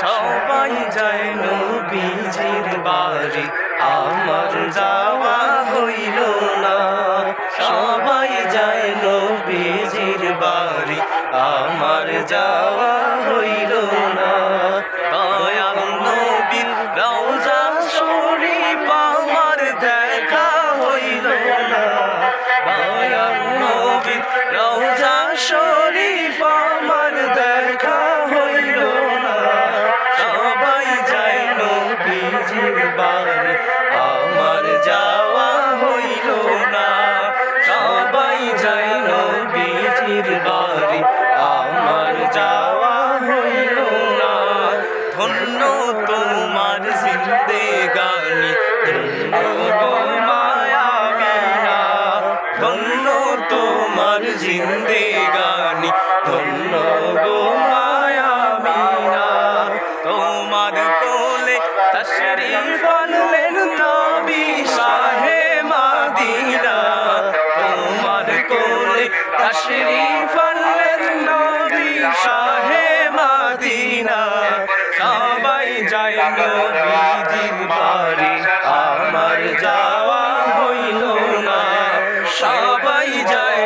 সবাই যায় নবীজির বাড়ি, আমার যাওয়া হইল না। সবাই যায় নবীজির বাড়ি, আমার যাওয়া হইল না। দয়াল নবীর রওজা শরীফ আমার দেখা হইল না। দয়াল নবীর রওজা শরীফ আমার দেখা হইল না। সবাই যায় নবীজির বাড়ি, আমার যাওয়া হইল না। সবাই যায় নবীজির বাড়ি, আমার যাওয়া হইল না। ধন্য তোমার জিন্দেগানি, ধন্য গো মায়া মিনা। ধন্য তোমার জিন্দেগানি, ধন্য গো মায়া মিনা। তোমার কোলে তশরিফ আনলেন নবী শাহে মদিনা। তোমার কোলে তশরিফ আনলেন নবী শাহে মদিনা। সবাই যায় নবীজির বাড়ি, আমার যাওয়া হইল না। সবাই যায়